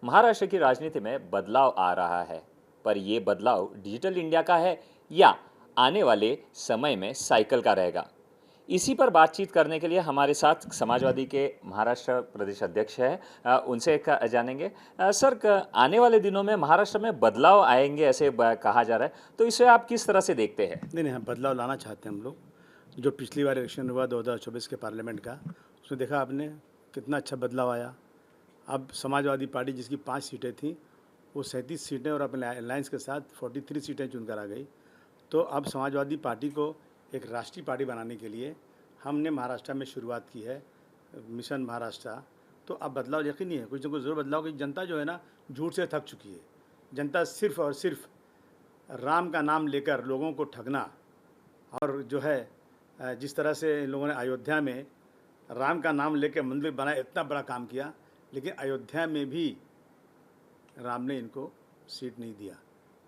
महाराष्ट्र की राजनीति में बदलाव आ रहा है, पर ये बदलाव डिजिटल इंडिया का है या आने वाले समय में साइकिल का रहेगा। इसी पर बातचीत करने के लिए हमारे साथ समाजवादी के महाराष्ट्र प्रदेश अध्यक्ष है, उनसे जानेंगे। सर, आने वाले दिनों में महाराष्ट्र में बदलाव आएंगे ऐसे कहा जा रहा है, तो इसे आप किस तरह से देखते हैं? नहीं नहीं, हम बदलाव लाना चाहते हैं हम लोग। जो पिछली बार इलेक्शन हुआ 2024 के पार्लियामेंट का, उसमें देखा आपने कितना अच्छा बदलाव आया। अब समाजवादी पार्टी जिसकी 5 सीटें थीं, वो 37 सीटें और अपने अलायंस के साथ 43 सीटें चुनकर आ गई। तो अब समाजवादी पार्टी को एक राष्ट्रीय पार्टी बनाने के लिए हमने महाराष्ट्र में शुरुआत की है, मिशन महाराष्ट्र। तो अब बदलाव यकीनी है, कुछ ना कुछ ज़रूर बदलाव की। जनता जो है ना, झूठ से थक चुकी है। जनता सिर्फ़ और सिर्फ राम का नाम लेकर लोगों को ठगना, और जो है जिस तरह से इन लोगों ने अयोध्या में राम का नाम लेकर मंदिर बनाया, इतना बड़ा काम किया, लेकिन अयोध्या में भी राम ने इनको सीट नहीं दिया।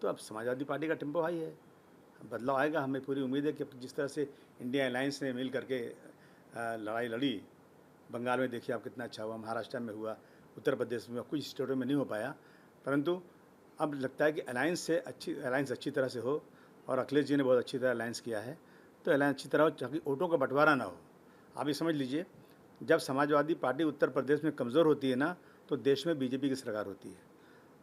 तो अब समाजवादी पार्टी का टेम्पो हाई है, बदलाव आएगा। हमें पूरी उम्मीद है कि जिस तरह से इंडिया अलायंस ने मिल करके लड़ाई लड़ी, बंगाल में देखिए आप कितना अच्छा हुआ, महाराष्ट्र में हुआ, उत्तर प्रदेश में, कुछ स्टेटों में नहीं हो पाया, परंतु अब लगता है कि अलायंस अच्छी तरह से हो। और अखिलेश जी ने बहुत अच्छी तरह अलायंस किया है, तो अलायंस अच्छी तरह हो ताकि वोटों का बंटवारा ना हो। आप ये समझ लीजिए, जब समाजवादी पार्टी उत्तर प्रदेश में कमज़ोर होती है ना, तो देश में बीजेपी की सरकार होती है,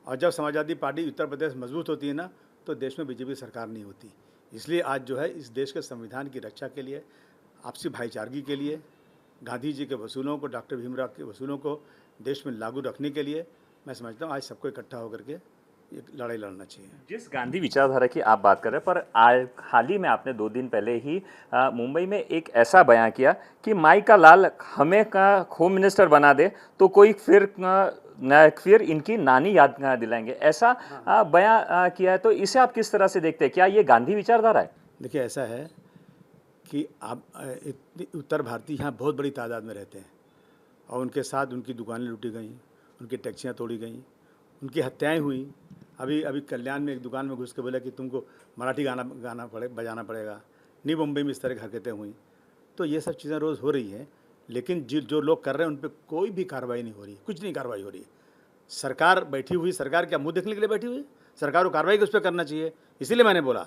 और जब समाजवादी पार्टी उत्तर प्रदेश मजबूत होती है ना, तो देश में बीजेपी की सरकार नहीं होती। इसलिए आज जो है इस देश के संविधान की रक्षा के लिए, आपसी भाईचारगी के लिए, गांधी जी के वसूलों को, डॉक्टर भीमराव के वसूलों को देश में लागू रखने के लिए, मैं समझता हूँ आज सबको इकट्ठा होकर के ये लड़ाई लड़ना चाहिए। जिस गांधी विचारधारा की आप बात कर रहे हैं, पर हाल ही में आपने 2 दिन पहले ही मुंबई में एक ऐसा बयान किया कि माई का लाल हमें का होम मिनिस्टर बना दे तो कोई फिर इनकी नानी याद दिलाएंगे, ऐसा बयान किया है। तो इसे आप किस तरह से देखते हैं? क्या ये गांधी विचारधारा है? देखिए, ऐसा है कि आप इतनी उत्तर भारतीय यहाँ बहुत बड़ी तादाद में रहते हैं, और उनके साथ उनकी दुकानें लूटी गई, उनकी टैक्सियाँ तोड़ी गई, उनकी हत्याएं हुई। अभी कल्याण में एक दुकान में घुस के बोला कि तुमको मराठी बजाना पड़ेगा। न्यू मुंबई में इस तरह की हरकतें हुई। तो ये सब चीज़ें रोज़ हो रही हैं, लेकिन जो लोग कर रहे हैं उन पर कोई भी कार्रवाई नहीं हो रही, कुछ नहीं कार्रवाई हो रही। सरकार बैठी हुई, सरकार क्या मुंह देखने के लिए बैठी हुई है? सरकार को कार्रवाई उस पर करना चाहिए। इसीलिए मैंने बोला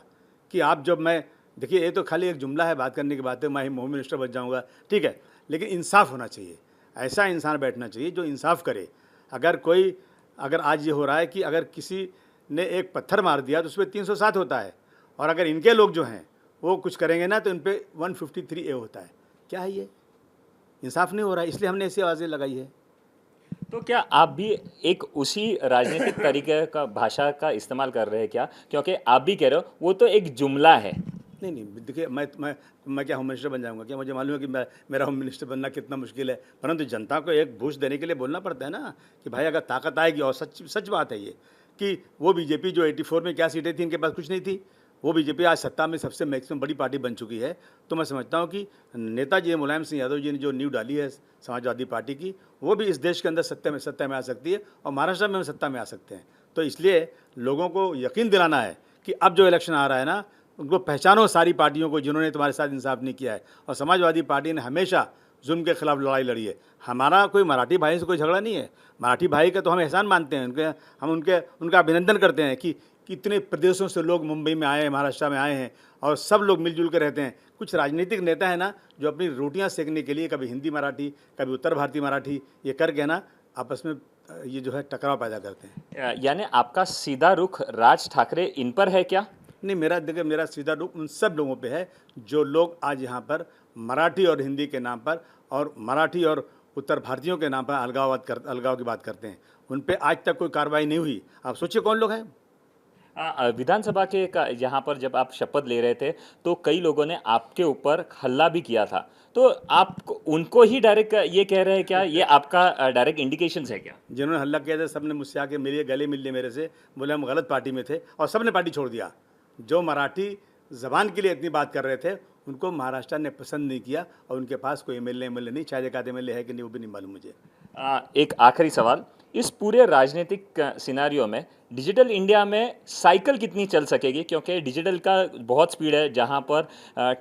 कि आप जब मैं देखिए, ये तो खाली एक जुमला है, बात करने की बात है, मैं होम मिनिस्टर बन जाऊँगा, ठीक है, लेकिन इंसाफ होना चाहिए। ऐसा इंसान बैठना चाहिए जो इंसाफ करे। अगर आज ये हो रहा है कि अगर किसी ने एक पत्थर मार दिया तो उस पर 307 होता है, और अगर इनके लोग जो हैं वो कुछ करेंगे ना तो इन पर 153A होता है। क्या है ये? इंसाफ नहीं हो रहा है, इसलिए हमने ऐसी आवाज़ें लगाई है। तो क्या आप भी एक उसी राजनीतिक तरीके का भाषा का इस्तेमाल कर रहे हैं क्या? क्योंकि आप भी कह रहे हो वो तो एक जुमला है। नहीं नहीं, देखिए, मैं क्या होम मिनिस्टर बन जाऊंगा क्या? मुझे मालूम है कि मेरा होम मिनिस्टर बनना कितना मुश्किल है, परंतु जनता को एक बूस्ट देने के लिए बोलना पड़ता है ना कि भाई अगर ताकत आएगी, और सच बात है ये कि वो बीजेपी जो 84 में क्या सीटें थी, इनके पास कुछ नहीं थी, वो बीजेपी आज सत्ता में सबसे मैक्सिमम बड़ी पार्टी बन चुकी है। तो मैं समझता हूँ कि नेताजी मुलायम सिंह यादव जी ने जो नींव डाली है समाजवादी पार्टी की, वो भी इस देश के अंदर सत्ता में आ सकती है, और महाराष्ट्र में सत्ता में आ सकते हैं। तो इसलिए लोगों को यकीन दिलाना है कि अब जो इलेक्शन आ रहा है ना, उनको पहचानो सारी पार्टियों को जिन्होंने तुम्हारे साथ इंसाफ नहीं किया है। और समाजवादी पार्टी ने हमेशा जुल्म के खिलाफ लड़ाई लड़ी है। हमारा कोई मराठी भाई से कोई झगड़ा नहीं है। मराठी भाई का तो हम एहसान मानते हैं, उनका अभिनंदन करते हैं कि कितने प्रदेशों से लोग मुंबई में आए हैं, महाराष्ट्र में आए हैं, और सब लोग मिलजुल कर रहते हैं। कुछ राजनीतिक नेता है ना जो अपनी रोटियां सेकने के लिए कभी हिंदी मराठी, कभी उत्तर भारतीय मराठी, ये करके ना आपस में ये जो है टकराव पैदा करते हैं। यानी आपका सीधा रुख राज ठाकरे इन पर है क्या? नहीं, मेरा सीधा रुख उन सब लोगों पे है जो लोग आज यहाँ पर मराठी और हिंदी के नाम पर, और मराठी और उत्तर भारतीयों के नाम पर अलगाव की बात करते हैं। उन पे आज तक कोई कार्रवाई नहीं हुई। आप सोचिए कौन लोग हैं। विधानसभा के यहाँ पर जब आप शपथ ले रहे थे तो कई लोगों ने आपके ऊपर हल्ला भी किया था, तो आप उनको ही डायरेक्ट ये कह रहे हैं क्या? ये आपका डायरेक्ट इंडिकेशन है क्या? जिन्होंने हल्ला किया था सब ने मुझसे आके मेरे गले मिल लिए, मेरे से बोले हम गलत पार्टी में थे, और सब ने पार्टी छोड़ दिया। जो मराठी ज़बान के लिए इतनी बात कर रहे थे उनको महाराष्ट्र ने पसंद नहीं किया, और उनके पास कोई एमएलए नहीं, शायद एक आध एमएलए है कि नहीं वो भी नहीं मालूम मुझे। एक आखिरी सवाल, इस पूरे राजनीतिक सिनारियो में डिजिटल इंडिया में साइकिल कितनी चल सकेगी, क्योंकि डिजिटल का बहुत स्पीड है, जहां पर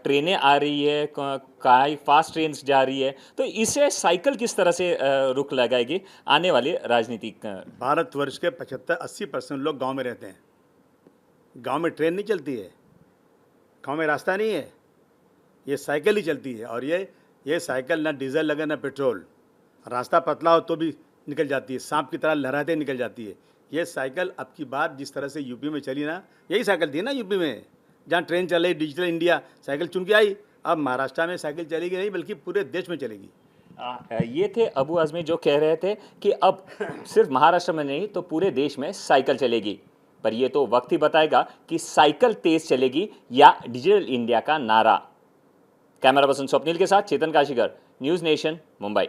ट्रेनें आ रही है, कई फास्ट ट्रेन्स जा रही है, तो इसे साइकिल किस तरह से रुख लगाएगी आने वाले राजनीतिक भारतवर्ष के 75-80% लोग गांव में रहते हैं। गांव में ट्रेन नहीं चलती है, गांव में रास्ता नहीं है, ये साइकिल ही चलती है। और ये साइकिल ना डीजल लगे ना पेट्रोल, रास्ता पतला हो तो भी निकल जाती है, सांप की तरह लहराते निकल जाती है। ये साइकिल अब की बात जिस तरह से यूपी में चली ना, यही साइकिल थी ना यूपी में, जहाँ ट्रेन चले, डिजिटल इंडिया साइकिल चुन के आई। अब महाराष्ट्र में साइकिल चलेगी नहीं, बल्कि पूरे देश में चलेगी। ये थे अबू आज़मी जो कह रहे थे कि अब सिर्फ महाराष्ट्र में नहीं तो पूरे देश में साइकिल चलेगी, पर ये तो वक्त ही बताएगा कि साइकिल तेज चलेगी या डिजिटल इंडिया का नारा। कैमरा पर्सन स्वप्निल के साथ चेतन काशीकर, न्यूज़ नेशन, मुंबई।